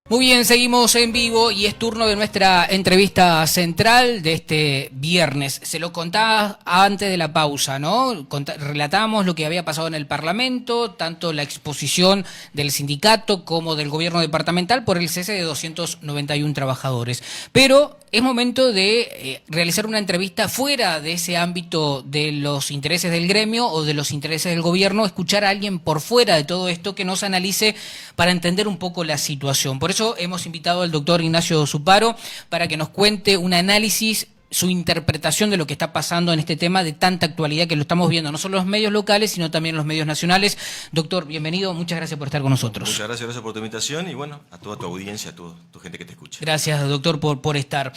Muy bien, seguimos en vivo y es turno de nuestra entrevista central de este viernes. Se lo contaba antes de la pausa, ¿no? Relatamos lo que había pasado en el Parlamento, tanto la exposición del sindicato como del gobierno departamental por el cese de 291 trabajadores. Pero es momento de realizar una entrevista fuera de ese ámbito de los intereses del gremio o de los intereses del gobierno, escuchar a alguien por fuera de todo esto que nos analice para entender un poco la situación. Por eso hemos invitado al doctor Ignacio Zuparo para que nos cuente un análisis, su interpretación de lo que está pasando en este tema de tanta actualidad que lo estamos viendo, no solo en los medios locales, sino también en los medios nacionales. Doctor, bienvenido, muchas gracias por estar con nosotros. Muchas gracias por tu invitación y bueno, a toda tu audiencia, a toda tu gente que te escucha. Gracias, doctor, por estar.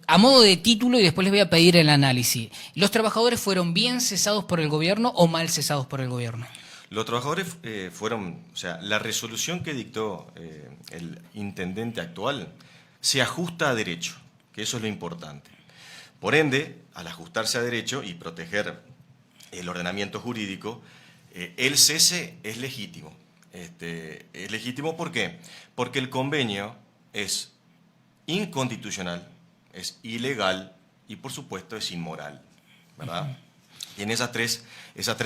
A modo de título, y después les voy a pedir el análisis, ¿los trabajadores fueron bien cesados por el gobierno o mal cesados por el gobierno? Los trabajadores la resolución que dictó el intendente actual se ajusta a derecho, que eso es lo importante. Por ende, al ajustarse a derecho y proteger el ordenamiento jurídico, el cese es legítimo. Es legítimo, ¿por qué? Porque el convenio es inconstitucional, es ilegal y, por supuesto, es inmoral, ¿verdad? Tiene esas tres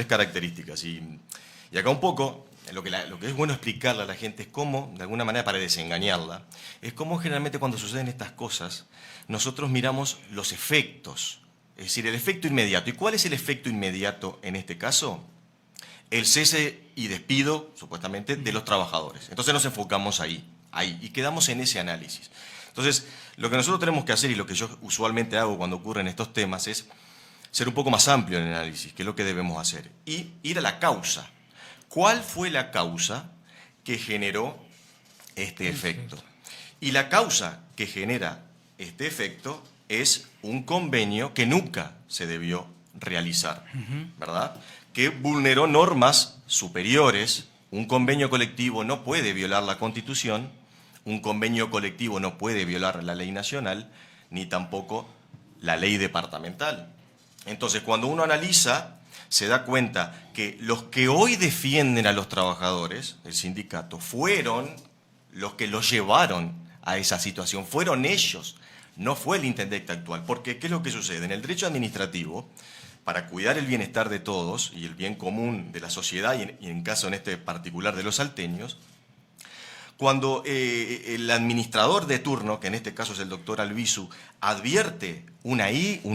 características. Y acá un poco, lo que es bueno explicarle a la gente es cómo, de alguna manera para desengañarla, es cómo generalmente cuando suceden estas cosas, nosotros miramos los efectos, es decir, el efecto inmediato. ¿Y cuál es el efecto inmediato en este caso? El cese y despido, supuestamente, de los trabajadores. Entonces nos enfocamos ahí, y quedamos en ese análisis. Entonces, lo que nosotros tenemos que hacer, y lo que yo usualmente hago cuando ocurren estos temas, es ser un poco más amplio en el análisis, que es lo que debemos hacer, y ir a la causa. ¿Cuál fue la causa que generó este efecto? Y la causa que genera este efecto es un convenio que nunca se debió realizar, ¿verdad? Que vulneró normas superiores. Un convenio colectivo no puede violar la Constitución, un convenio colectivo no puede violar la ley nacional, ni tampoco la ley departamental. Entonces, cuando uno analiza, se da cuenta que los que hoy defienden a los trabajadores, el sindicato, fueron los que los llevaron a esa situación, fueron ellos, no fue el intendente actual. Porque, ¿qué es lo que sucede? En el derecho administrativo, para cuidar el bienestar de todos y el bien común de la sociedad, y en caso en este particular de los salteños, cuando el administrador de turno, que en este caso es el doctor Albizu, advierte un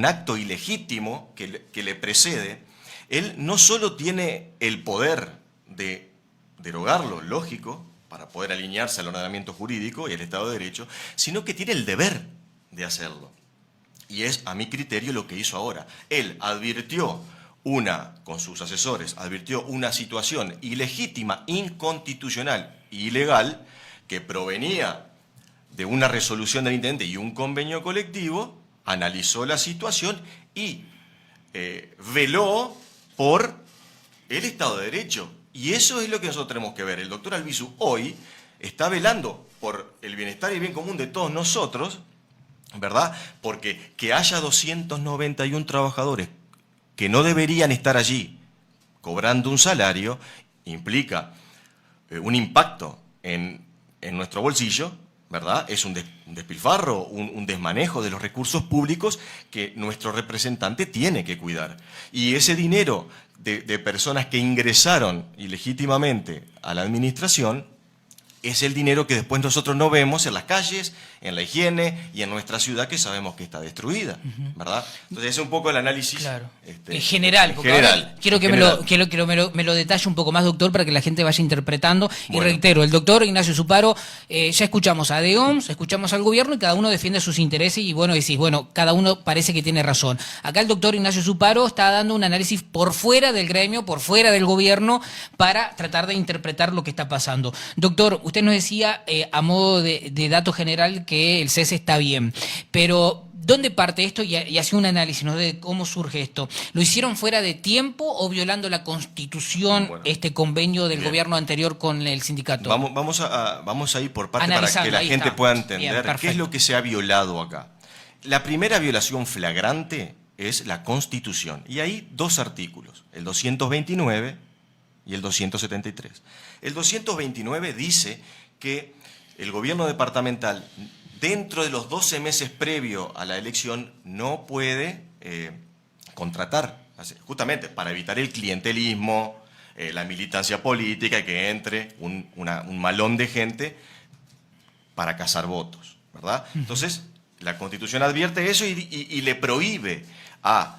acto ilegítimo que le precede, él no solo tiene el poder de derogarlo, lógico, para poder alinearse al ordenamiento jurídico y al Estado de Derecho, sino que tiene el deber de hacerlo. Y es, a mi criterio, lo que hizo ahora. Él advirtió con sus asesores, advirtió una situación ilegítima, inconstitucional e ilegal que provenía de una resolución del intendente y un convenio colectivo, analizó la situación y veló por el Estado de Derecho. Y eso es lo que nosotros tenemos que ver. El doctor Albizu hoy está velando por el bienestar y el bien común de todos nosotros, ¿verdad? Porque que haya 291 trabajadores que no deberían estar allí cobrando un salario implica un impacto en nuestro bolsillo, ¿verdad? Es un despilfarro, un desmanejo de los recursos públicos que nuestro representante tiene que cuidar. Y ese dinero de personas que ingresaron ilegítimamente a la administración es el dinero que después nosotros no vemos en las calles, en la higiene y en nuestra ciudad que sabemos que está destruida, ¿verdad? Entonces ese es un poco el análisis claro. En general. Quiero que me lo detalle un poco más, doctor, para que la gente vaya interpretando. Bueno. Y reitero, el doctor Ignacio Zuparo, ya escuchamos a DEOMS, escuchamos al gobierno y cada uno defiende sus intereses y decís, cada uno parece que tiene razón. Acá el doctor Ignacio Zuparo está dando un análisis por fuera del gremio, por fuera del gobierno, para tratar de interpretar lo que está pasando. Doctor, usted nos decía, a modo de dato general, que el cese está bien, pero ¿dónde parte esto? Y hace un análisis, ¿no?, de cómo surge esto. ¿Lo hicieron fuera de tiempo o violando la Constitución, este convenio del gobierno anterior con el sindicato? Vamos a ir por parte para que la gente pueda entender qué es lo que se ha violado acá. La primera violación flagrante es la Constitución, y hay dos artículos, el 229 y el 273. El 229 dice que el gobierno departamental, dentro de los 12 meses previo a la elección, no puede contratar, justamente para evitar el clientelismo, la militancia política y que entre un malón de gente para cazar votos, ¿verdad? Entonces, la Constitución advierte eso y le prohíbe a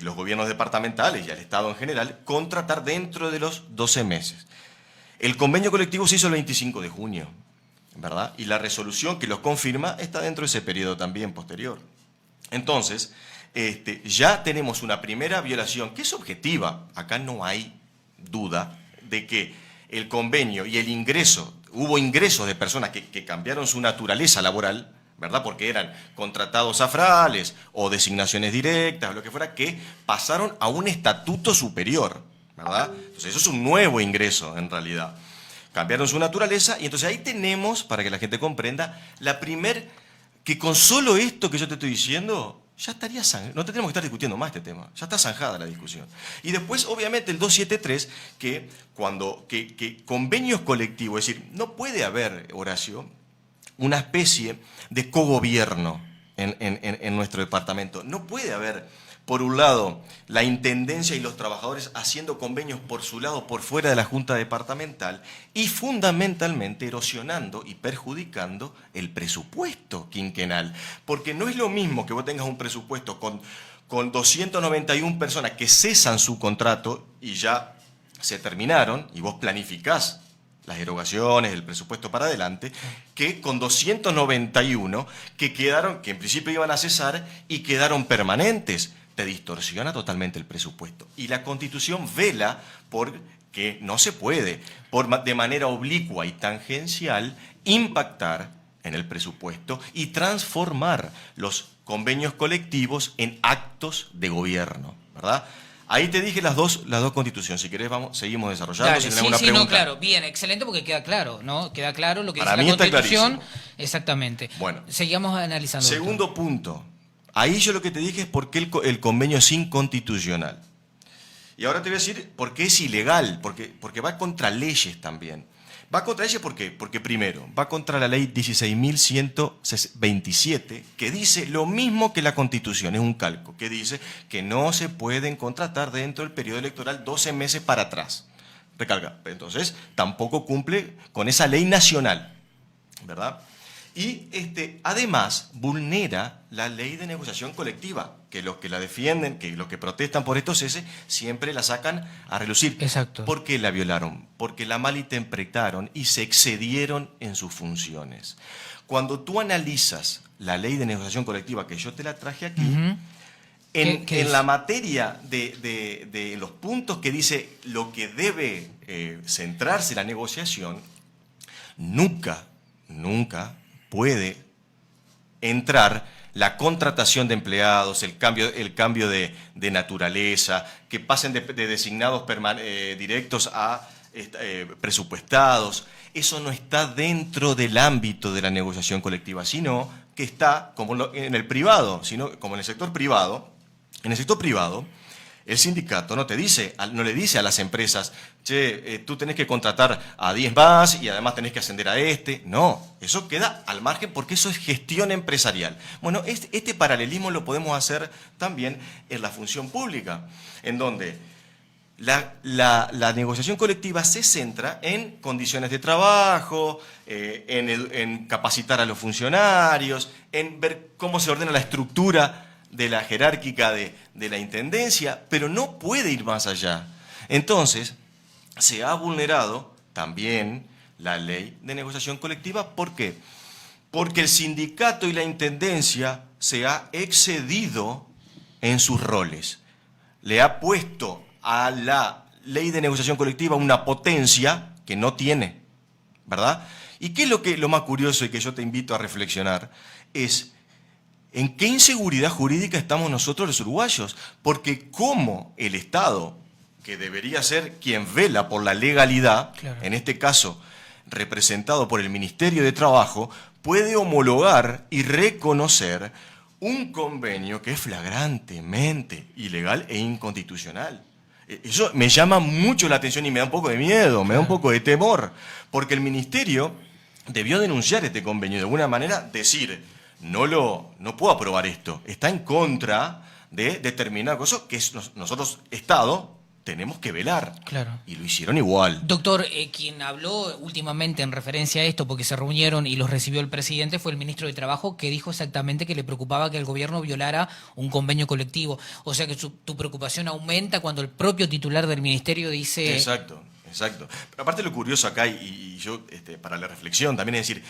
los gobiernos departamentales y al Estado en general contratar dentro de los 12 meses. El convenio colectivo se hizo el 25 de junio, ¿verdad? Y la resolución que lo confirma está dentro de ese periodo también posterior. Entonces, ya tenemos una primera violación que es objetiva. Acá no hay duda de que el convenio y el ingreso, hubo ingresos de personas que cambiaron su naturaleza laboral, ¿verdad? Porque eran contratados afrales o designaciones directas, lo que fuera, que pasaron a un estatuto superior, ¿verdad? Entonces eso es un nuevo ingreso en realidad. Cambiaron su naturaleza y entonces ahí tenemos, para que la gente comprenda, que con solo esto que yo te estoy diciendo, ya estaría no tendríamos que estar discutiendo más este tema, ya está zanjada la discusión. Y después, obviamente, el 273, que convenios colectivos, es decir, no puede haber, Horacio, una especie de cogobierno en nuestro departamento. No puede haber, por un lado, la Intendencia y los trabajadores haciendo convenios por su lado, por fuera de la Junta Departamental, y fundamentalmente erosionando y perjudicando el presupuesto quinquenal. Porque no es lo mismo que vos tengas un presupuesto con 291 personas que cesan su contrato y ya se terminaron, y vos planificás las erogaciones, el presupuesto para adelante, que con 291 que en principio iban a cesar y quedaron permanentes. Te distorsiona totalmente el presupuesto. Y la Constitución vela por que no se puede, de manera oblicua y tangencial, impactar en el presupuesto y transformar los convenios colectivos en actos de gobierno, ¿verdad? Ahí te dije las dos constituciones. Si querés, seguimos desarrollando. Dale, si tenés alguna pregunta. No, claro, bien, excelente, porque queda claro, ¿no? Queda claro lo que Para dice mí la Constitución. está clarísimo. Exactamente. Bueno, seguimos analizando. Segundo punto. Ahí yo lo que te dije es por qué el convenio es inconstitucional. Y ahora te voy a decir por qué es ilegal, porque va contra leyes también. Va contra leyes ¿por qué? Porque primero, va contra la ley 16.127, que dice lo mismo que la Constitución, es un calco, que dice que no se pueden contratar dentro del periodo electoral 12 meses para atrás. Recarga. Entonces, tampoco cumple con esa ley nacional, ¿verdad? Y además vulnera la ley de negociación colectiva, que los que la defienden, que los que protestan por estos cese, siempre la sacan a relucir. Exacto. ¿Por qué la violaron? Porque la malinterpretaron y se excedieron en sus funciones. Cuando tú analizas la ley de negociación colectiva, que yo te la traje aquí, en la materia de los puntos que dice lo que debe centrarse la negociación, nunca puede entrar la contratación de empleados, el cambio de naturaleza, que pasen de designados directos a presupuestados. Eso no está dentro del ámbito de la negociación colectiva, sino que está como en el privado, sino como en el sector privado. En el sector privado, el sindicato no le dice a las empresas, che, tú tenés que contratar a 10 más y además tenés que ascender a este. No, eso queda al margen porque eso es gestión empresarial. Bueno, este paralelismo lo podemos hacer también en la función pública, en donde la negociación colectiva se centra en condiciones de trabajo, en capacitar a los funcionarios, en ver cómo se ordena la estructura de la jerárquica de la intendencia, pero no puede ir más allá. Entonces, se ha vulnerado también la ley de negociación colectiva. ¿Por qué? Porque el sindicato y la intendencia se ha excedido en sus roles. Le ha puesto a la ley de negociación colectiva una potencia que no tiene, ¿verdad? ¿Y qué es lo más curioso y que yo te invito a reflexionar? Es ¿en qué inseguridad jurídica estamos nosotros los uruguayos? Porque como el Estado, que debería ser quien vela por la legalidad, claro, en este caso representado por el Ministerio de Trabajo, puede homologar y reconocer un convenio que es flagrantemente ilegal e inconstitucional. Eso me llama mucho la atención y me da un poco de miedo, me da un poco de temor, porque el Ministerio debió denunciar este convenio, de alguna manera decir, no puedo aprobar esto, está en contra de determinada cosa que nosotros, Estado, tenemos que velar. Claro. Y lo hicieron igual. Doctor, quien habló últimamente en referencia a esto, porque se reunieron y los recibió el presidente, fue el ministro de Trabajo, que dijo exactamente que le preocupaba que el gobierno violara un convenio colectivo. O sea que tu preocupación aumenta cuando el propio titular del ministerio dice... Exacto. Pero aparte lo curioso acá, y yo, para la reflexión también, es decir,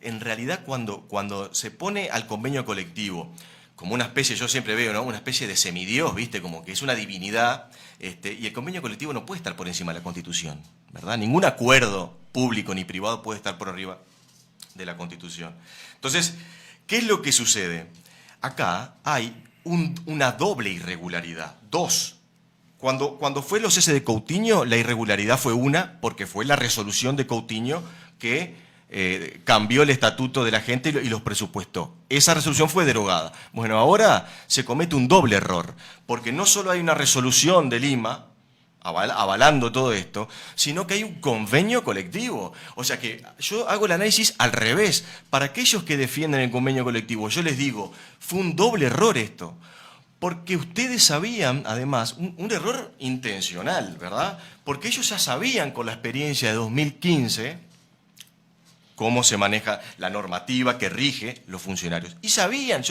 en realidad cuando se pone al convenio colectivo como una especie, yo siempre veo, ¿no?, una especie de semidios, ¿viste? Como que es una divinidad, y el convenio colectivo no puede estar por encima de la Constitución, ¿verdad? Ningún acuerdo público ni privado puede estar por arriba de la Constitución. Entonces, ¿qué es lo que sucede? Acá hay una doble irregularidad, dos. Cuando fue los cese de Coutinho, la irregularidad fue una, porque fue la resolución de Coutinho que cambió el estatuto de la gente y los presupuestó. Esa resolución fue derogada. Bueno, ahora se comete un doble error, porque no solo hay una resolución de Lima avalando todo esto, sino que hay un convenio colectivo. O sea que yo hago el análisis al revés. Para aquellos que defienden el convenio colectivo, yo les digo, fue un doble error esto. Porque ustedes sabían, además, un error intencional, ¿verdad? Porque ellos ya sabían con la experiencia de 2015 cómo se maneja la normativa que rige los funcionarios. Y sabían,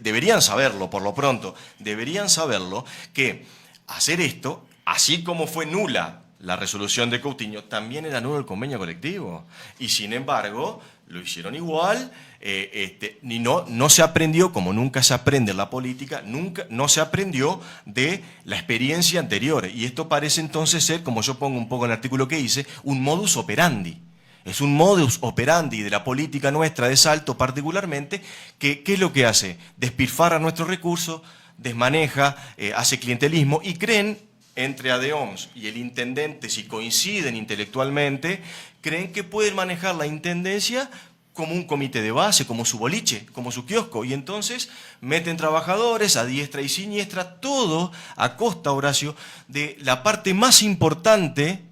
deberían saberlo por lo pronto, deberían saberlo que hacer esto, así como fue nula la resolución de Coutinho, también era nulo el convenio colectivo. Y sin embargo, lo hicieron igual, y no se aprendió, como nunca se aprende en la política, no se aprendió de la experiencia anterior. Y esto parece entonces ser, como yo pongo un poco en el artículo que hice, un modus operandi. Es un modus operandi de la política nuestra de Salto particularmente, que ¿qué es lo que hace? Despilfarra nuestros recursos, desmaneja, hace clientelismo y creen, entre ADEOMS y el intendente, si coinciden intelectualmente, creen que pueden manejar la intendencia como un comité de base, como su boliche, como su kiosco, y entonces meten trabajadores a diestra y siniestra, todo a costa, Horacio, de la parte más importante,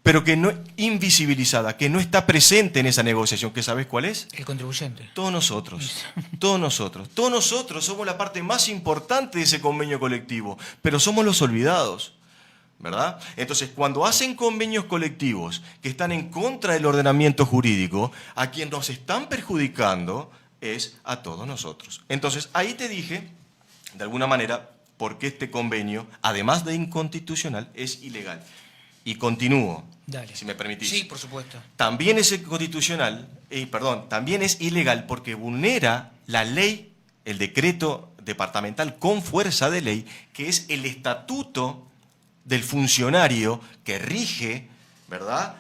pero que no invisibilizada, que no está presente en esa negociación, ¿que sabés cuál es? El contribuyente. Todos nosotros somos la parte más importante de ese convenio colectivo, pero somos los olvidados, ¿verdad? Entonces, cuando hacen convenios colectivos que están en contra del ordenamiento jurídico, a quien nos están perjudicando es a todos nosotros. Entonces, ahí te dije, de alguna manera, por qué este convenio, además de inconstitucional, es ilegal. Y continúo, Dale. Si me permitís. Sí, por supuesto. También es también es ilegal porque vulnera la ley, el decreto departamental con fuerza de ley, que es el estatuto del funcionario que rige, ¿verdad?,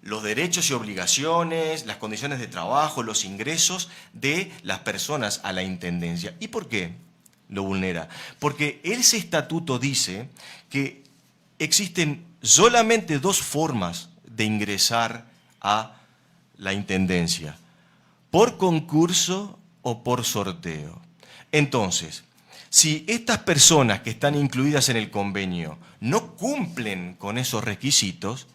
los derechos y obligaciones, las condiciones de trabajo, los ingresos de las personas a la intendencia. ¿Y por qué lo vulnera? Porque ese estatuto dice que existen solamente dos formas de ingresar a la intendencia: por concurso o por sorteo. Entonces, si estas personas que están incluidas en el convenio no cumplen con esos requisitos,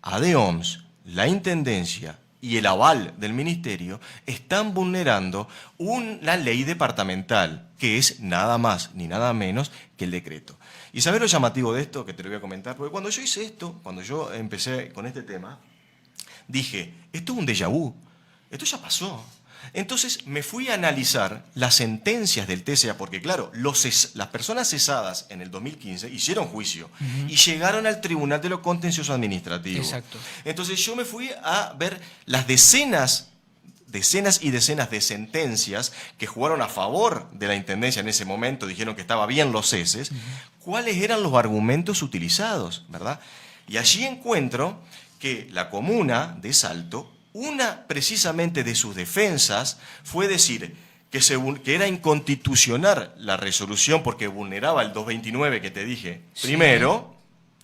ADEOMS, la intendencia y el aval del ministerio están vulnerando una ley departamental, que es nada más ni nada menos que el decreto. ¿Y sabés lo llamativo de esto? Que te lo voy a comentar. Porque cuando yo hice esto, cuando yo empecé con este tema, dije, esto es un déjà vu, esto ya pasó. Entonces me fui a analizar las sentencias del TCA, porque claro, las personas cesadas en el 2015 hicieron juicio y llegaron al Tribunal de lo Contencioso Administrativo. Exacto. Entonces yo me fui a ver las decenas y decenas de sentencias que jugaron a favor de la intendencia en ese momento, dijeron que estaba bien los ceses, cuáles eran los argumentos utilizados, ¿verdad? Y allí encuentro que la comuna de Salto, una precisamente de sus defensas fue decir que era inconstitucional la resolución porque vulneraba el 229 que te dije primero,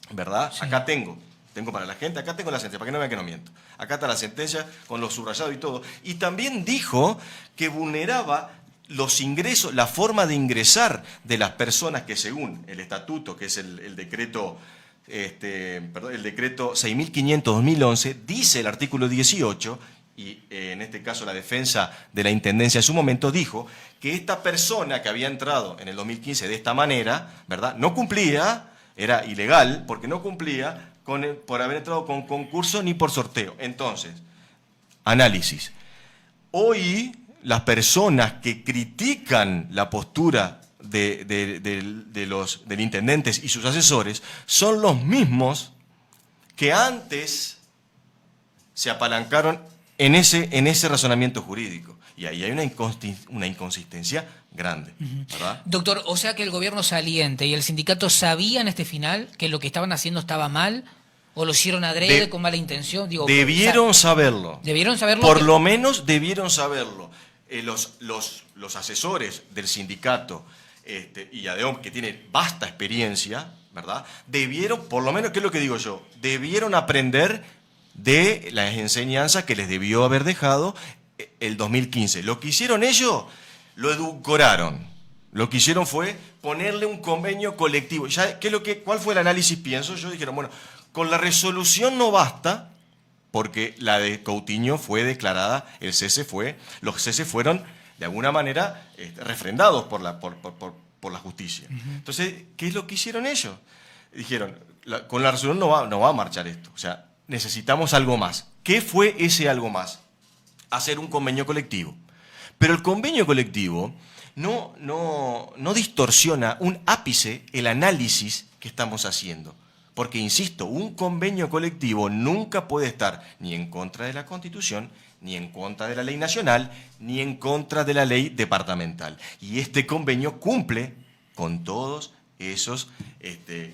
¿verdad? Sí. Acá tengo para la gente, acá tengo la sentencia, para que no vean que no miento. Acá está la sentencia con los subrayados y todo. Y también dijo que vulneraba los ingresos, la forma de ingresar de las personas que según el estatuto, que es el decreto el decreto 6.500-2011, dice el artículo 18, y en este caso la defensa de la Intendencia en su momento dijo que esta persona que había entrado en el 2015 de esta manera, ¿verdad?, no cumplía, era ilegal porque no cumplía por haber entrado con concurso ni por sorteo. Entonces, análisis. Hoy las personas que critican la postura de los intendentes y sus asesores son los mismos que antes se apalancaron en ese razonamiento jurídico. Y ahí hay una inconsistencia grande, ¿verdad? Doctor, o sea que el gobierno saliente y el sindicato sabían este final que lo que estaban haciendo estaba mal, o lo hicieron adrede con mala intención. Digo, debieron saberlo. Debieron saberlo. Por lo menos debieron saberlo. Los asesores del sindicato y ADEOM, que tiene vasta experiencia, ¿verdad?, debieron, por lo menos, ¿qué es lo que digo yo? Debieron aprender de las enseñanzas que les debió haber dejado el 2015. Lo que hicieron ellos, lo edulcoraron. Lo que hicieron fue ponerle un convenio colectivo. Ya, ¿cuál fue el análisis? Pienso yo, dijeron, bueno, con la resolución no basta, porque la de Coutinho fue declarada, los ceses fueron de alguna manera refrendados por la justicia. Entonces, ¿qué es lo que hicieron ellos? Dijeron, con la resolución no va a marchar esto, o sea, necesitamos algo más. ¿Qué fue ese algo más? Hacer un convenio colectivo. Pero el convenio colectivo no distorsiona un ápice el análisis que estamos haciendo. Porque, insisto, un convenio colectivo nunca puede estar ni en contra de la Constitución, ni en contra de la ley nacional, ni en contra de la ley departamental. Y este convenio cumple con todos esos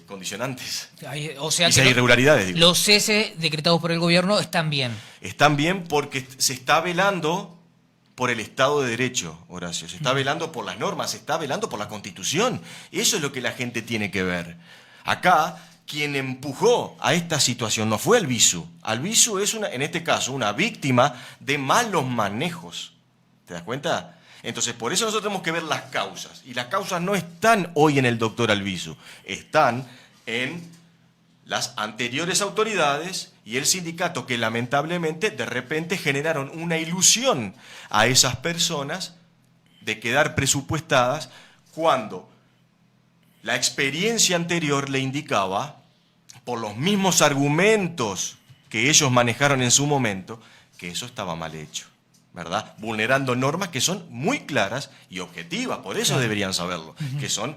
condicionantes. O sea, esas irregularidades. Digo. Los ceses decretados por el gobierno están bien. Están bien porque se está velando por el Estado de Derecho, Horacio. Se está velando por las normas, se está velando por la Constitución. Eso es lo que la gente tiene que ver. Acá, quien empujó a esta situación no fue Albizu. Albizu es, en este caso, una víctima de malos manejos. ¿Te das cuenta? Entonces, por eso nosotros tenemos que ver las causas. Y las causas no están hoy en el doctor Albizu. Están en las anteriores autoridades y el sindicato que lamentablemente de repente generaron una ilusión a esas personas de quedar presupuestadas cuando la experiencia anterior le indicaba, por los mismos argumentos que ellos manejaron en su momento, que eso estaba mal hecho, ¿verdad? Vulnerando normas que son muy claras y objetivas, por eso deberían saberlo, que son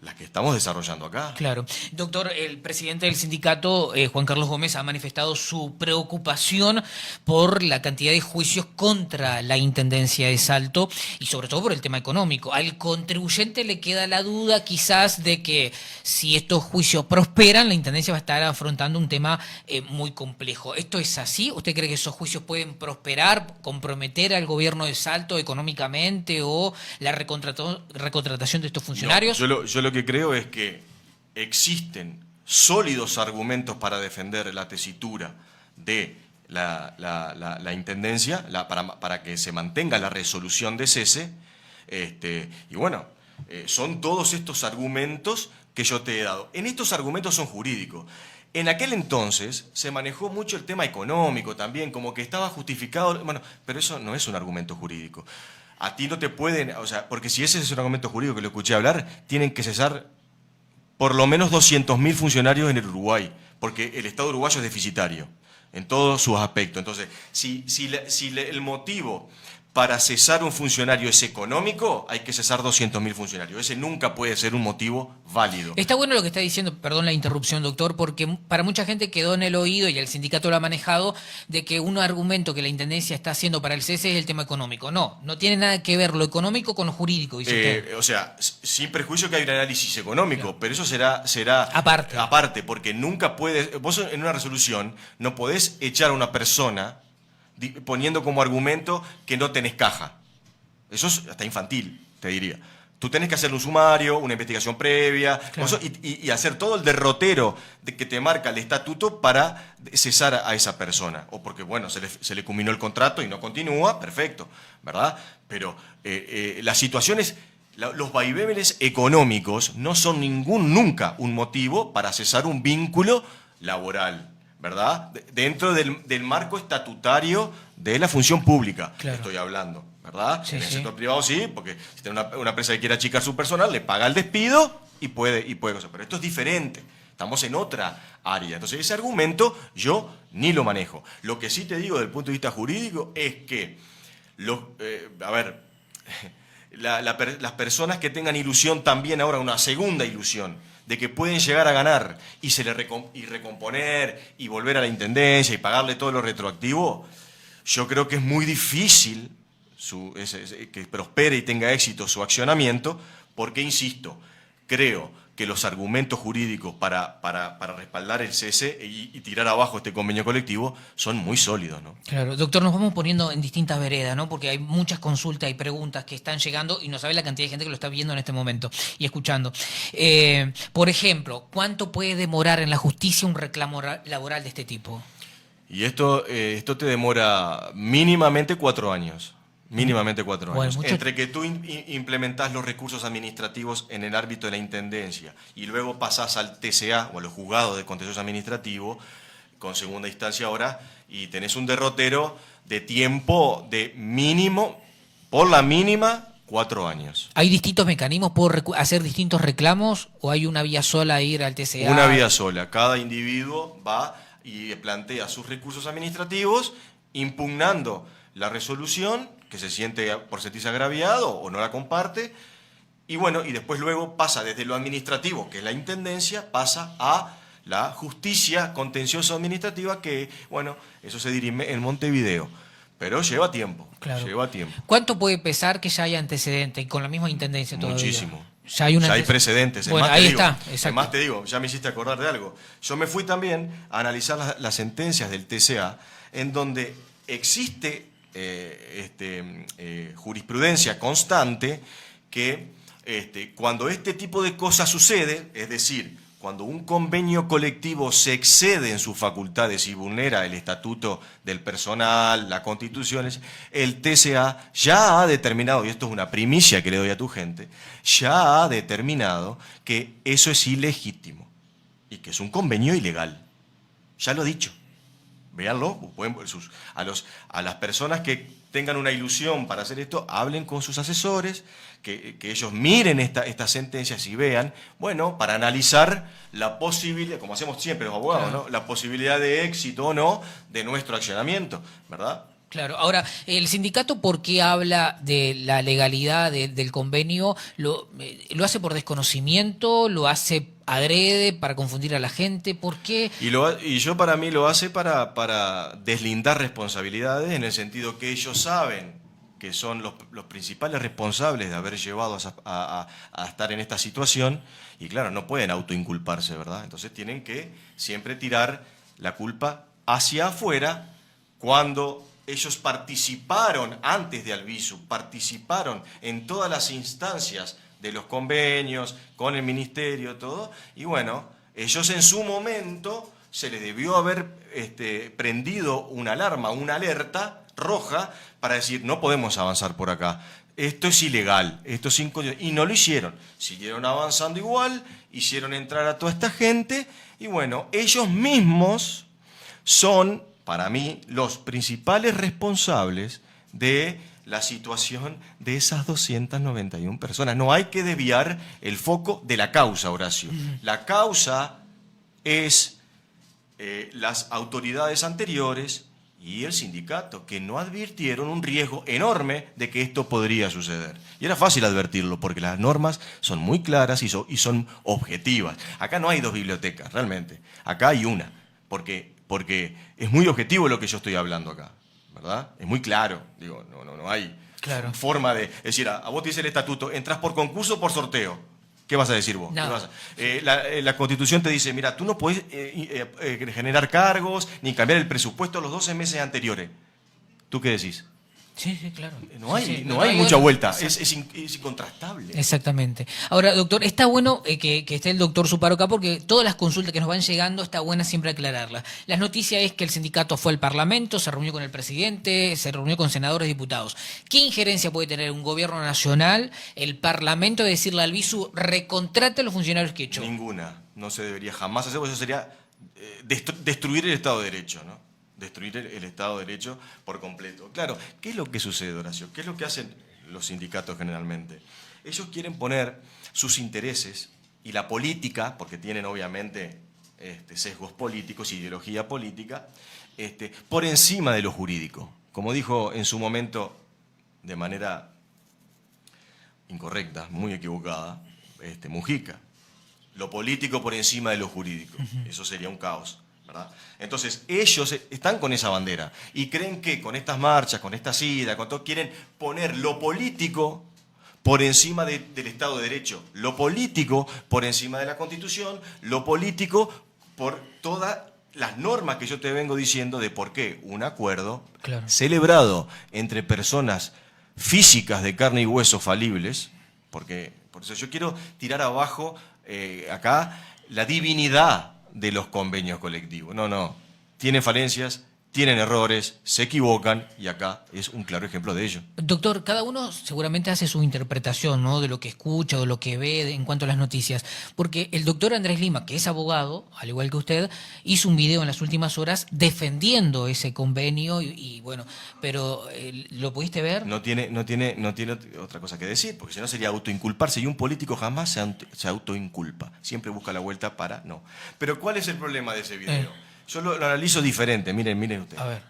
las que estamos desarrollando acá. Claro. Doctor, el presidente del sindicato, Juan Carlos Gómez, ha manifestado su preocupación por la cantidad de juicios contra la Intendencia de Salto y sobre todo por el tema económico. Al contribuyente le queda la duda quizás de que si estos juicios prosperan, la Intendencia va a estar afrontando un tema muy complejo. ¿Esto es así? ¿Usted cree que esos juicios pueden prosperar, comprometer al gobierno de Salto económicamente o la recontratación de estos funcionarios? No, yo lo que creo es que existen sólidos argumentos para defender la tesitura de la Intendencia, para que se mantenga la resolución de cese, y bueno, son todos estos argumentos que yo te he dado. En estos argumentos son jurídicos. En aquel entonces se manejó mucho el tema económico también, como que estaba justificado, bueno, pero eso no es un argumento jurídico. A ti no te pueden, o sea, porque si ese es un argumento jurídico que lo escuché hablar, tienen que cesar por lo menos 200.000 funcionarios en el Uruguay, porque el Estado uruguayo es deficitario en todos sus aspectos. Entonces, si el motivo para cesar un funcionario es económico, hay que cesar 200.000 funcionarios. Ese nunca puede ser un motivo válido. Está bueno lo que está diciendo, perdón la interrupción, doctor, porque para mucha gente quedó en el oído, y el sindicato lo ha manejado, de que un argumento que la Intendencia está haciendo para el cese es el tema económico. No tiene nada que ver lo económico con lo jurídico, dice usted. O sea, sin prejuicio que hay un análisis económico, claro, pero eso será aparte, porque nunca puedes, vos en una resolución no podés echar a una persona poniendo como argumento que no tenés caja. Eso es hasta infantil, te diría. Tú tenés que hacer un sumario, una investigación previa, claro, y hacer todo el derrotero que te marca el estatuto para cesar a esa persona. O porque, bueno, se le culminó el contrato y no continúa, perfecto, ¿verdad? Pero las situaciones los vaivenes económicos no son nunca un motivo para cesar un vínculo laboral, ¿verdad? Dentro del marco estatutario de la función pública, Claro. estoy hablando, ¿verdad? Sí, en el sí. sector privado sí, porque si tiene una empresa que quiere achicar su personal, le paga el despido y puede cosas. Pero esto es diferente. Estamos en otra área. Entonces, ese argumento yo ni lo manejo. Lo que sí te digo desde el punto de vista jurídico es que, las personas que tengan ilusión también ahora, una segunda ilusión, de que pueden llegar a ganar y recomponer y volver a la intendencia y pagarle todo lo retroactivo, yo creo que es muy difícil que prospere y tenga éxito su accionamiento, porque, insisto, creo que los argumentos jurídicos para respaldar el cese y tirar abajo este convenio colectivo son muy sólidos, ¿no? Claro, doctor, nos vamos poniendo en distintas veredas, ¿no? Porque hay muchas consultas y preguntas que están llegando y no sabe la cantidad de gente que lo está viendo en este momento y escuchando. Por ejemplo, ¿cuánto puede demorar en la justicia un reclamo laboral de este tipo? Y esto te demora mínimamente 4 años. Mínimamente 4 Bueno, años. mucho... Entre que tú implementás los recursos administrativos en el ámbito de la Intendencia y luego pasás al TCA o a los juzgados de contencioso administrativo, con segunda instancia ahora, y tenés un derrotero de tiempo de mínimo, por la mínima, 4 años. ¿Hay distintos mecanismos? ¿Puedo hacer distintos reclamos o hay una vía sola a ir al TCA? Una vía sola. Cada individuo va y plantea sus recursos administrativos impugnando la resolución, que se siente por sentirse agraviado o no la comparte, y bueno, y después luego pasa desde lo administrativo, que es la intendencia, pasa a la justicia contencioso administrativa, que, bueno, eso se dirime en Montevideo, pero lleva tiempo, Claro. lleva tiempo. ¿Cuánto puede pesar que ya haya antecedentes y con la misma intendencia todavía? Muchísimo. Ya hay Precedentes. Bueno, ahí está, exacto. Además te digo, ya me hiciste acordar de algo. Yo me fui también a analizar las sentencias del TCA, en donde existe jurisprudencia constante que cuando este tipo de cosas sucede, es decir, cuando un convenio colectivo se excede en sus facultades y vulnera el estatuto del personal, la Constitución, el TCA ya ha determinado, y esto es una primicia que le doy a tu gente, ya ha determinado que eso es ilegítimo y que es un convenio ilegal. Ya lo ha dicho. Véanlo, a las personas que tengan una ilusión para hacer esto, hablen con sus asesores, que ellos miren estas sentencias y vean, bueno, para analizar la posibilidad, como hacemos siempre los abogados, Claro. ¿no? La posibilidad de éxito o no de nuestro accionamiento, ¿verdad? Claro, ahora, el sindicato, ¿por qué habla de la legalidad del convenio? ¿Lo hace por desconocimiento? ¿Lo hace adrede para confundir a la gente? ¿Por qué? Para mí lo hace para deslindar responsabilidades, en el sentido que ellos saben que son los principales responsables de haber llevado a estar en esta situación, y claro, no pueden autoinculparse, ¿verdad? Entonces tienen que siempre tirar la culpa hacia afuera cuando ellos participaron antes de Albizu, participaron en todas las instancias de los convenios, con el ministerio, todo, y bueno, ellos en su momento se les debió haber prendido una alarma, una alerta roja para decir, no podemos avanzar por acá, esto es ilegal, esto es inconstitucional, y no lo hicieron, siguieron avanzando igual, hicieron entrar a toda esta gente, y bueno, ellos mismos son, para mí, los principales responsables de la situación de esas 291 personas. No hay que desviar el foco de la causa, Horacio. La causa es las autoridades anteriores y el sindicato, que no advirtieron un riesgo enorme de que esto podría suceder. Y era fácil advertirlo, porque las normas son muy claras y son objetivas. Acá no hay dos bibliotecas, realmente. Acá hay una, porque es muy objetivo lo que yo estoy hablando acá, ¿verdad? Es muy claro, digo, no hay Claro. forma de decir, a vos te dice el estatuto, entras por concurso o por sorteo. ¿Qué vas a decir vos? Nada. La Constitución te dice, mira, tú no podés generar cargos ni cambiar el presupuesto los 12 meses anteriores. ¿Tú qué decís? Sí, sí, claro. No hay, Sí, sí. no hay mucha vuelta, es incontrastable. Exactamente. Ahora, doctor, está bueno que esté el doctor Zuparo acá porque todas las consultas que nos van llegando está buena siempre aclararlas. La noticia es que el sindicato fue al Parlamento, se reunió con el presidente, se reunió con senadores y diputados. ¿Qué injerencia puede tener un gobierno nacional, el Parlamento, de decirle al BISU, recontrate a los funcionarios que echó? Ninguna. No se debería jamás hacer, porque eso sería destruir el Estado de Derecho, ¿no? Destruir el Estado de Derecho por completo. Claro, ¿qué es lo que sucede, Horacio? ¿Qué es lo que hacen los sindicatos generalmente? Ellos quieren poner sus intereses y la política, porque tienen obviamente sesgos políticos, ideología política, por encima de lo jurídico. Como dijo en su momento, de manera incorrecta, muy equivocada, Mujica, lo político por encima de lo jurídico. Eso sería un caos, ¿verdad? Entonces, ellos están con esa bandera y creen que con estas marchas, con esta sida, con todo, quieren poner lo político por encima del Estado de Derecho, lo político por encima de la Constitución, lo político por todas las normas que yo te vengo diciendo de por qué un acuerdo celebrado entre personas físicas de carne y hueso falibles, porque por eso yo quiero tirar abajo acá la divinidad de los convenios colectivos. No, tienen falencias, tienen errores, se equivocan y acá es un claro ejemplo de ello. Doctor, cada uno seguramente hace su interpretación, ¿no?, de lo que escucha o lo que ve en cuanto a las noticias, porque el doctor Andrés Lima, que es abogado, al igual que usted, hizo un video en las últimas horas defendiendo ese convenio y bueno, pero ¿lo pudiste ver? No tiene otra cosa que decir, porque si no sería autoinculparse y un político jamás se autoinculpa, siempre busca la vuelta para no. Pero ¿cuál es el problema de ese video? Yo lo analizo diferente, miren ustedes. A ver.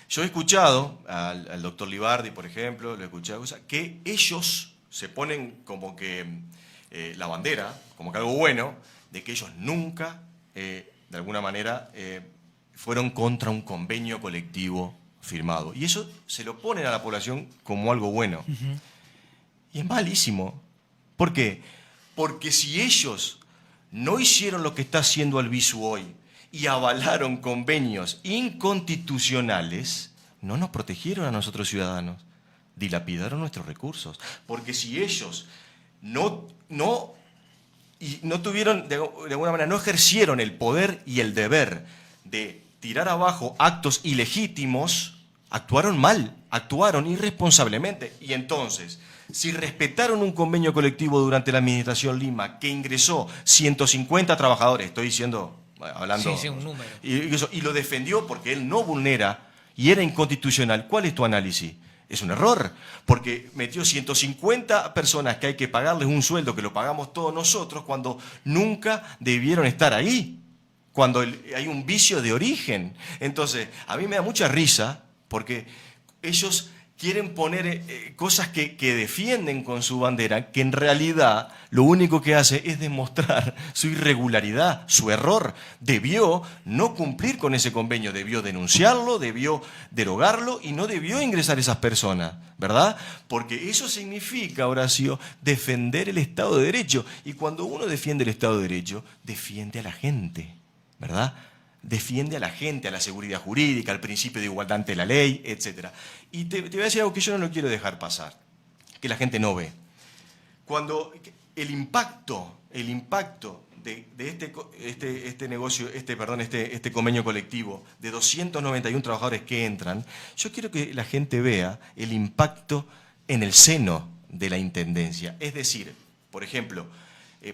Yo he escuchado al doctor Libardi, por ejemplo, lo he escuchado, que ellos se ponen como que la bandera, como que algo bueno, de que ellos nunca, de alguna manera, fueron contra un convenio colectivo firmado. Y eso se lo ponen a la población como algo bueno. Y es malísimo. ¿Por qué? Porque si ellos no hicieron lo que está haciendo Albizu hoy, y avalaron convenios inconstitucionales, no nos protegieron a nosotros ciudadanos, dilapidaron nuestros recursos. Porque si ellos no tuvieron, de alguna manera, no ejercieron el poder y el deber de tirar abajo actos ilegítimos, actuaron mal, actuaron irresponsablemente. Y entonces, si respetaron un convenio colectivo durante la administración Lima que ingresó 150 trabajadores, estoy diciendo... hablando, sí, un número. Y lo defendió porque él no vulnera y era inconstitucional. ¿Cuál es tu análisis? Es un error, porque metió 150 personas que hay que pagarles un sueldo que lo pagamos todos nosotros cuando nunca debieron estar ahí, cuando hay un vicio de origen. Entonces, a mí me da mucha risa porque ellos quieren poner cosas que defienden con su bandera, que en realidad lo único que hace es demostrar su irregularidad, su error. Debió no cumplir con ese convenio, debió denunciarlo, debió derogarlo y no debió ingresar esas personas, ¿verdad? Porque eso significa, Horacio, defender el Estado de Derecho. Y cuando uno defiende el Estado de Derecho, defiende a la gente, ¿verdad? Defiende a la gente, a la seguridad jurídica, al principio de igualdad ante la ley, etc. Y te voy a decir algo que yo no lo quiero dejar pasar, que la gente no ve. Cuando el impacto de este negocio, este convenio colectivo de 291 trabajadores que entran, yo quiero que la gente vea el impacto en el seno de la Intendencia. Es decir, por ejemplo,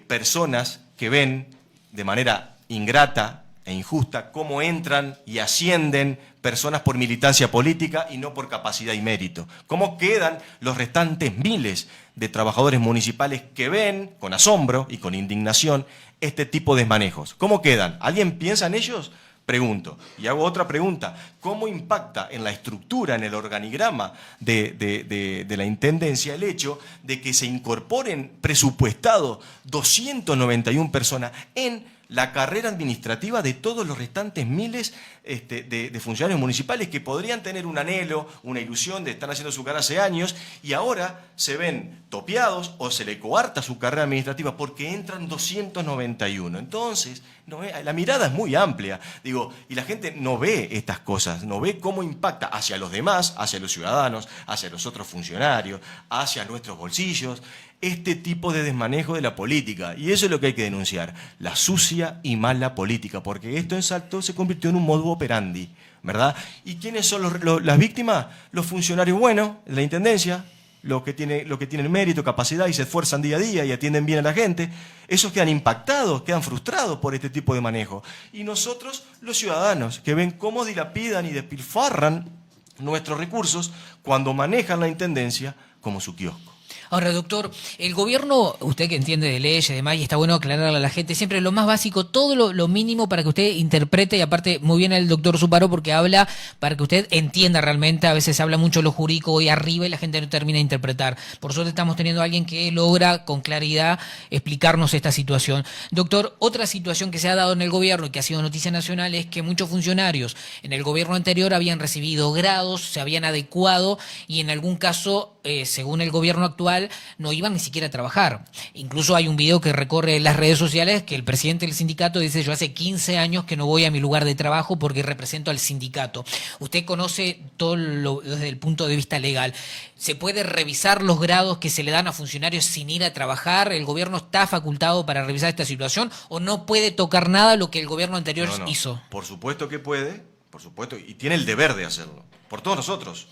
personas que ven de manera ingrata e injusta cómo entran y ascienden personas por militancia política y no por capacidad y mérito. Cómo quedan los restantes miles de trabajadores municipales que ven con asombro y con indignación este tipo de manejos. ¿Cómo quedan? ¿Alguien piensa en ellos? Pregunto. Y hago otra pregunta. ¿Cómo impacta en la estructura, en el organigrama de la Intendencia el hecho de que se incorporen presupuestados 291 personas en la carrera administrativa de todos los restantes miles de funcionarios municipales que podrían tener un anhelo, una ilusión de estar haciendo su carrera hace años y ahora se ven topeados o se le coarta su carrera administrativa porque entran 291. Entonces, la mirada es muy amplia, y la gente no ve estas cosas, no ve cómo impacta hacia los demás, hacia los ciudadanos, hacia los otros funcionarios, hacia nuestros bolsillos, este tipo de desmanejo de la política. Y eso es lo que hay que denunciar, la sucia y mala política, porque esto en Salto se convirtió en un modus operandi, ¿verdad? ¿Y quiénes son las víctimas? Los funcionarios buenos de la Intendencia, los que tienen mérito, capacidad y se esfuerzan día a día y atienden bien a la gente. Esos quedan impactados, quedan frustrados por este tipo de manejo. Y nosotros, los ciudadanos, que ven cómo dilapidan y despilfarran nuestros recursos cuando manejan la Intendencia como su kiosco. Ahora, doctor, el gobierno, usted que entiende de leyes y demás, y está bueno aclararle a la gente, siempre lo más básico, todo lo mínimo para que usted interprete, y aparte muy bien el doctor Zuparo porque habla para que usted entienda realmente, a veces habla mucho lo jurídico y arriba y la gente no termina de interpretar. Por suerte estamos teniendo a alguien que logra con claridad explicarnos esta situación. Doctor, otra situación que se ha dado en el gobierno y que ha sido noticia nacional es que muchos funcionarios en el gobierno anterior habían recibido grados, se habían adecuado y en algún caso, según el gobierno actual, no iban ni siquiera a trabajar. Incluso hay un video que recorre las redes sociales que el presidente del sindicato dice: yo hace 15 años que no voy a mi lugar de trabajo porque represento al sindicato. Usted conoce todo desde el punto de vista legal. ¿Se puede revisar los grados que se le dan a funcionarios sin ir a trabajar? ¿El gobierno está facultado para revisar esta situación o no puede tocar nada lo que el gobierno anterior hizo? Por supuesto que puede, por supuesto, y tiene el deber de hacerlo, por todos nosotros.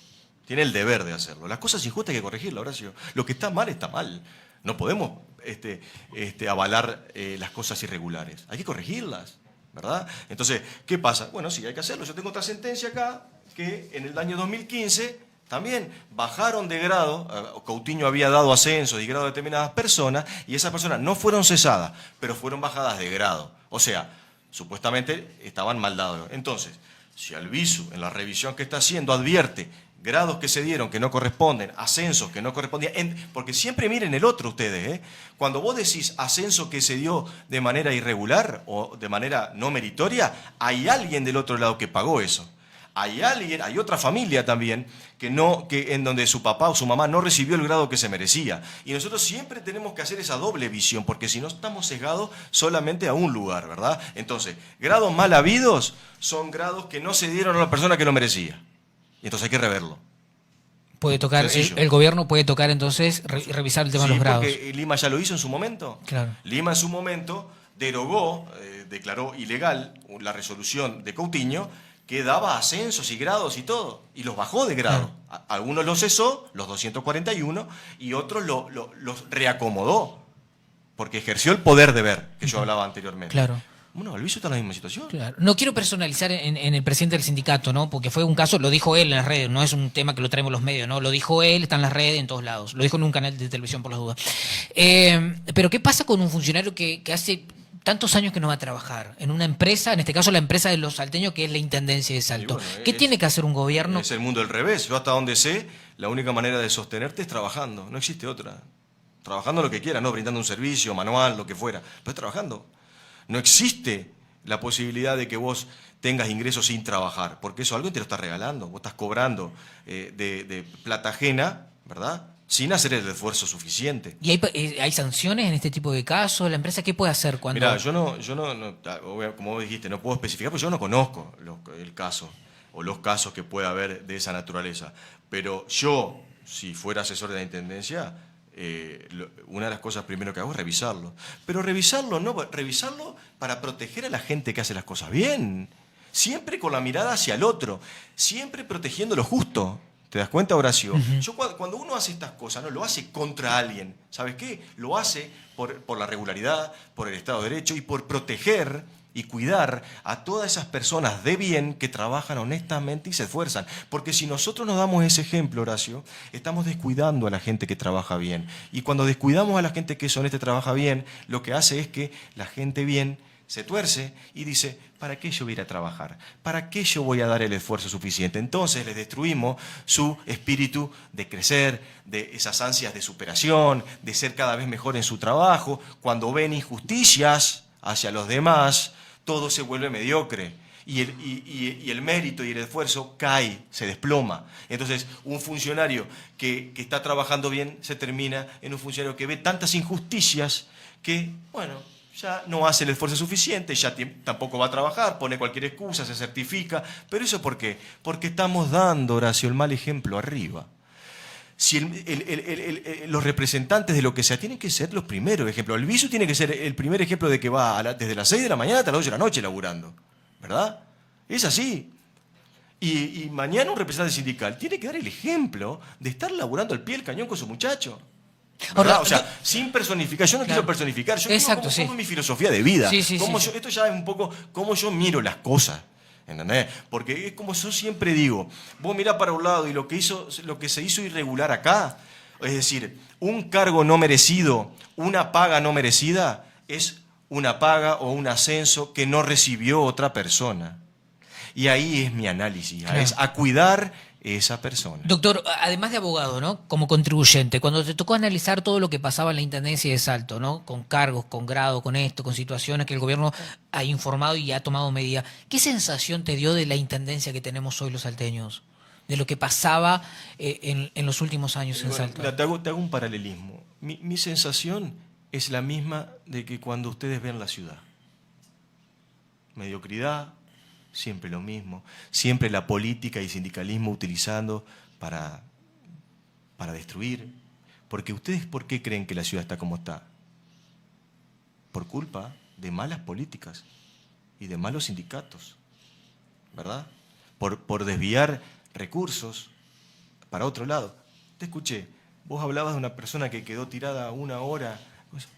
Tiene el deber de hacerlo. Las cosas injustas hay que corregirlas, Horacio. Lo que está mal, está mal. No podemos avalar las cosas irregulares. Hay que corregirlas, ¿verdad? Entonces, ¿qué pasa? Bueno, sí, hay que hacerlo. Yo tengo otra sentencia acá que en el año 2015 también bajaron de grado. Coutinho había dado ascensos y grado a determinadas personas y esas personas no fueron cesadas, pero fueron bajadas de grado. O sea, supuestamente estaban mal dados. Entonces, si Albizu, en la revisión que está haciendo, advierte grados que se dieron que no corresponden, ascensos que no correspondían, porque siempre miren el otro ustedes, Cuando vos decís ascenso que se dio de manera irregular o de manera no meritoria, hay alguien del otro lado que pagó eso. Hay otra familia también en donde su papá o su mamá no recibió el grado que se merecía. Y nosotros siempre tenemos que hacer esa doble visión, porque si no estamos sesgados solamente a un lugar, ¿verdad? Entonces, grados mal habidos son grados que no se dieron a la persona que lo merecía. Y entonces hay que reverlo. Puede tocar, el gobierno puede tocar entonces, revisar el tema de los grados. Porque Lima ya lo hizo en su momento. Claro. Lima en su momento derogó, declaró ilegal la resolución de Coutinho que daba ascensos y grados y todo, y los bajó de grado. Claro. Algunos los cesó, los 241, y otros los reacomodó, porque ejerció el poder de ver, que yo hablaba anteriormente. Claro. Bueno, Albizu está en la misma situación. Claro. No quiero personalizar en el presidente del sindicato, ¿no? Porque fue un caso, lo dijo él en las redes, no es un tema que lo traemos los medios, ¿no? Lo dijo él, está en las redes, en todos lados. Lo dijo en un canal de televisión, por las dudas. Pero ¿qué pasa con un funcionario que hace tantos años que no va a trabajar en una empresa, en este caso la empresa de los salteños, que es la Intendencia de Salto? Bueno, ¿qué tiene que hacer un gobierno? Es el mundo al revés. Yo hasta donde sé, la única manera de sostenerte es trabajando. No existe otra. Trabajando lo que quieras, ¿no? Brindando un servicio, manual, lo que fuera. Pero trabajando. No existe la posibilidad de que vos tengas ingresos sin trabajar, porque eso alguien te lo está regalando. Vos estás cobrando de plata ajena, ¿verdad?, sin hacer el esfuerzo suficiente. ¿Y hay sanciones en este tipo de casos? ¿La empresa qué puede hacer cuando...? Mirá, yo no, como vos dijiste, no puedo especificar porque yo no conozco el caso o los casos que pueda haber de esa naturaleza. Pero yo, si fuera asesor de la Intendencia, una de las cosas primero que hago es revisarlo. Pero revisarlo para proteger a la gente que hace las cosas bien. Siempre con la mirada hacia el otro, siempre protegiendo lo justo. ¿Te das cuenta, Horacio? Yo cuando uno hace estas cosas, no lo hace contra alguien. ¿Sabes qué? Lo hace por la regularidad, por el Estado de Derecho y por proteger y cuidar a todas esas personas de bien que trabajan honestamente y se esfuerzan. Porque si nosotros nos damos ese ejemplo, Horacio, estamos descuidando a la gente que trabaja bien. Y cuando descuidamos a la gente que es honesta y trabaja bien, lo que hace es que la gente bien se tuerce y dice: ¿para qué yo voy a ir a trabajar? ¿Para qué yo voy a dar el esfuerzo suficiente? Entonces les destruimos su espíritu de crecer, de esas ansias de superación, de ser cada vez mejor en su trabajo. Cuando ven injusticias hacia los demás, todo se vuelve mediocre. Y el mérito y el esfuerzo cae, se desploma. Entonces, un funcionario que está trabajando bien se termina en un funcionario que ve tantas injusticias que, bueno, ya no hace el esfuerzo suficiente, ya tampoco va a trabajar, pone cualquier excusa, se certifica. ¿Pero eso por qué? Porque estamos dando, Horacio, el mal ejemplo arriba. Si los representantes de lo que sea tienen que ser los primeros ejemplos. El viso tiene que ser el primer ejemplo de que va desde las 6 de la mañana hasta las 8 de la noche laburando. ¿Verdad? Es así. Y mañana un representante sindical tiene que dar el ejemplo de estar laburando al pie del cañón con su muchacho. Ahora, o sea, sin personificar. Yo no quiero personificar. Yo digo cómo es mi filosofía de vida. Esto ya es un poco cómo yo miro las cosas. ¿Entendés? Porque es como yo siempre digo, vos mirá para un lado y lo que se hizo irregular acá, es decir, un cargo no merecido, una paga no merecida, es una paga o un ascenso que no recibió otra persona. Y ahí es mi análisis, es a cuidar esa persona. Doctor, además de abogado, ¿no? Como contribuyente, cuando te tocó analizar todo lo que pasaba en la Intendencia de Salto, ¿no? Con cargos, con grado, con esto, con situaciones que el gobierno ha informado y ha tomado medida, ¿qué sensación te dio de la Intendencia que tenemos hoy los salteños? De lo que pasaba en los últimos años en Salto. Mira, te hago un paralelismo. Mi sensación es la misma de que cuando ustedes ven la ciudad. Mediocridad, siempre lo mismo, siempre la política y sindicalismo utilizando para destruir. Porque ustedes, ¿por qué creen que la ciudad está como está? Por culpa de malas políticas y de malos sindicatos, ¿verdad? Por desviar recursos para otro lado. Te escuché, vos hablabas de una persona que quedó tirada 1 hora.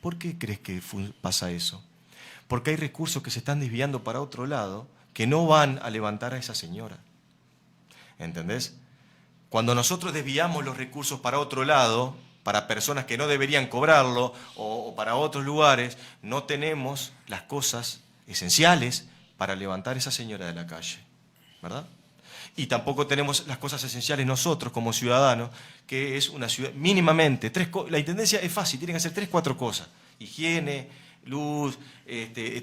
¿Por qué crees que pasa eso? Porque hay recursos que se están desviando para otro lado que no van a levantar a esa señora. ¿Entendés? Cuando nosotros desviamos los recursos para otro lado, para personas que no deberían cobrarlo o para otros lugares, no tenemos las cosas esenciales para levantar a esa señora de la calle, ¿verdad? Y tampoco tenemos las cosas esenciales nosotros como ciudadanos, que es una ciudad mínimamente, la intendencia es fácil, tienen que hacer 3, 4 cosas. Higiene, luz,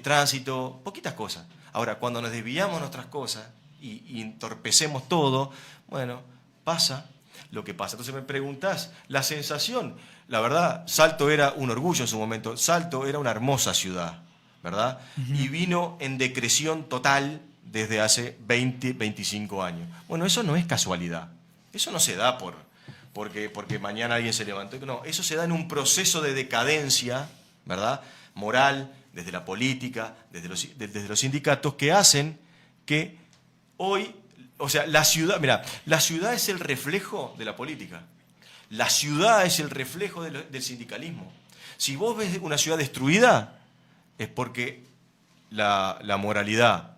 tránsito, poquitas cosas. Ahora, cuando nos desviamos nuestras cosas y entorpecemos todo, bueno, pasa lo que pasa. Entonces me preguntás, la sensación, la verdad, Salto era un orgullo en su momento, Salto era una hermosa ciudad, ¿verdad? Y vino en decreción total desde hace 20, 25 años. Bueno, eso no es casualidad, eso no se da porque mañana alguien se levantó, no, eso se da en un proceso de decadencia, ¿verdad? Moral, desde la política, desde los sindicatos, que hacen que hoy, o sea, la ciudad, mira, la ciudad es el reflejo de la política, la ciudad es el reflejo del sindicalismo. Si vos ves una ciudad destruida, es porque la moralidad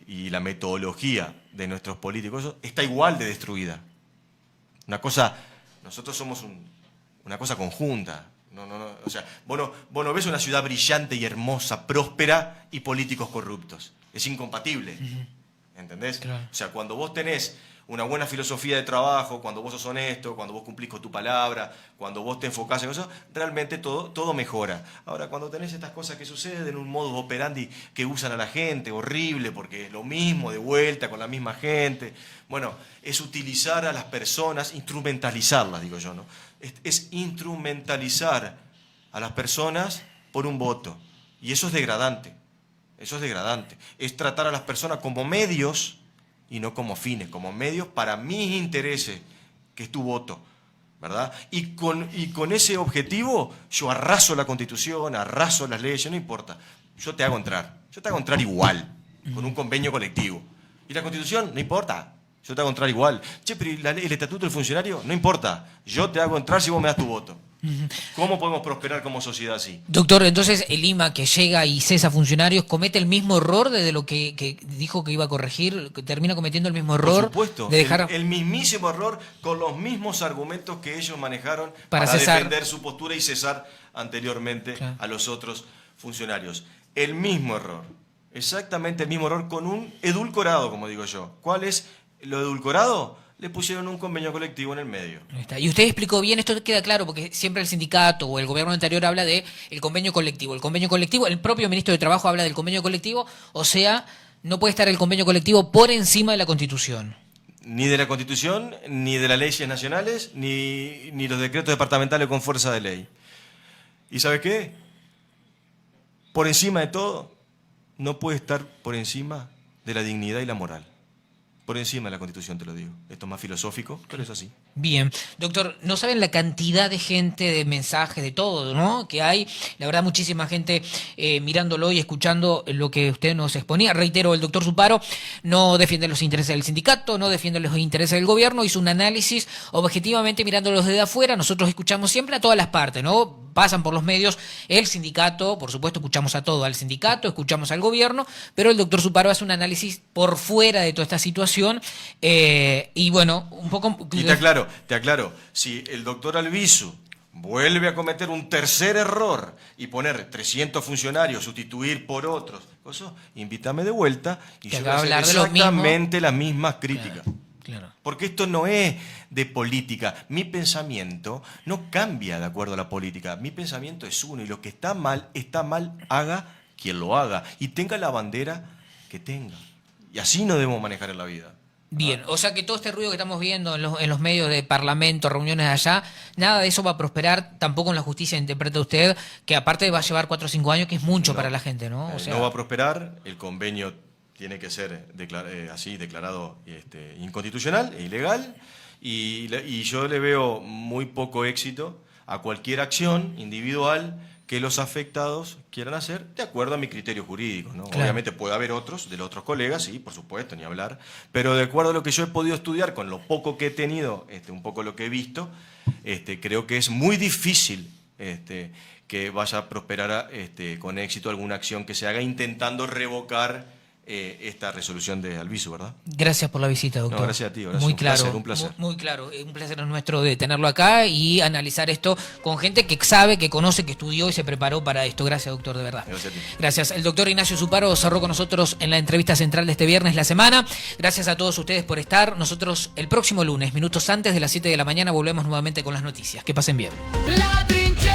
y la metodología de nuestros políticos está igual de destruida. Nosotros somos una cosa conjunta. No, o sea, vos no ves una ciudad brillante y hermosa, próspera y políticos corruptos. Es incompatible. ¿Entendés? Claro. O sea, cuando vos tenés una buena filosofía de trabajo, cuando vos sos honesto, cuando vos cumplís con tu palabra, cuando vos te enfocás en eso, realmente todo mejora. Ahora, cuando tenés estas cosas que suceden, un modus operandi que usan a la gente, horrible, porque es lo mismo, de vuelta, con la misma gente, bueno, es utilizar a las personas, instrumentalizarlas, digo yo, ¿no? Es instrumentalizar a las personas por un voto. Y eso es degradante. Eso es degradante. Es tratar a las personas como medios y no como fines, como medios para mis intereses, que es tu voto, ¿verdad? Y con ese objetivo yo arraso la Constitución, arraso las leyes, no importa. Yo te hago entrar igual, con un convenio colectivo. ¿Y la Constitución? No importa. Yo te hago entrar igual. Che, pero el estatuto del funcionario, no importa. Yo te hago entrar si vos me das tu voto. ¿Cómo podemos prosperar como sociedad así? Doctor, entonces el IMA que llega y cesa funcionarios comete el mismo error desde lo que dijo que iba a corregir, que termina cometiendo el mismo error. Por supuesto, de dejar... el mismísimo error con los mismos argumentos que ellos manejaron para defender su postura y cesar anteriormente a los otros funcionarios. El mismo error, exactamente el mismo error con un edulcorado, como digo yo. ¿Cuál es lo edulcorado? le pusieron un convenio colectivo en el medio. Ahí está. Y usted explicó bien, esto queda claro, porque siempre el sindicato o el gobierno anterior habla de el convenio colectivo. El convenio colectivo, el propio ministro de Trabajo habla del convenio colectivo, o sea, no puede estar el convenio colectivo por encima de la Constitución. Ni de la Constitución, ni de las leyes nacionales, ni los decretos departamentales con fuerza de ley. ¿Y sabe qué? Por encima de todo, no puede estar por encima de la dignidad y la moral. Por encima de la Constitución, te lo digo. Esto es más filosófico, pero es así. Bien, doctor, no saben la cantidad de gente, de mensajes, de todo, ¿no? Que hay, la verdad, muchísima gente mirándolo y escuchando lo que usted nos exponía. Reitero, el doctor Zuparo no defiende los intereses del sindicato, no defiende los intereses del gobierno, hizo un análisis objetivamente mirándolos desde afuera. Nosotros escuchamos siempre a todas las partes, ¿no? Pasan por los medios el sindicato, por supuesto escuchamos a todo, al sindicato, escuchamos al gobierno, pero el doctor Zuparo hace un análisis por fuera de toda esta situación y bueno, un poco... Y te aclaro, si el doctor Albizu vuelve a cometer un tercer error y poner 300 funcionarios, sustituir por otros, invítame de vuelta y yo voy a hacer exactamente las mismas críticas. Claro. Porque esto no es de política. Mi pensamiento no cambia de acuerdo a la política. Mi pensamiento es uno y lo que está mal, haga quien lo haga y tenga la bandera que tenga. Y así no debemos manejar en la vida. Bien, o sea que todo este ruido que estamos viendo en los medios de parlamento, reuniones allá, nada de eso va a prosperar tampoco en la justicia, interpreta usted, que aparte va a llevar 4 o 5 años, que es mucho para la gente, ¿no? O sea, no va a prosperar, el convenio tiene que ser así declarado inconstitucional e ilegal, y yo le veo muy poco éxito a cualquier acción individual que los afectados quieran hacer de acuerdo a mi criterio jurídico, ¿no? Claro. Obviamente puede haber otros, de los otros colegas, sí, por supuesto, ni hablar, pero de acuerdo a lo que yo he podido estudiar, con lo poco que he tenido, un poco lo que he visto, creo que es muy difícil que vaya a prosperar con éxito alguna acción que se haga intentando revocar esta resolución de Albizu, ¿verdad? Gracias por la visita, doctor. No, gracias a ti, Horacio. Muy claro, un placer. Muy claro, un placer es nuestro de tenerlo acá y analizar esto con gente que sabe, que conoce, que estudió y se preparó para esto. Gracias, doctor, de verdad. Gracias a ti. Gracias. El doctor Ignacio Zuparo cerró con nosotros en la entrevista central de este viernes la semana. Gracias a todos ustedes por estar. Nosotros el próximo lunes, minutos antes de las 7 de la mañana, volvemos nuevamente con las noticias. Que pasen bien. La Trinchera.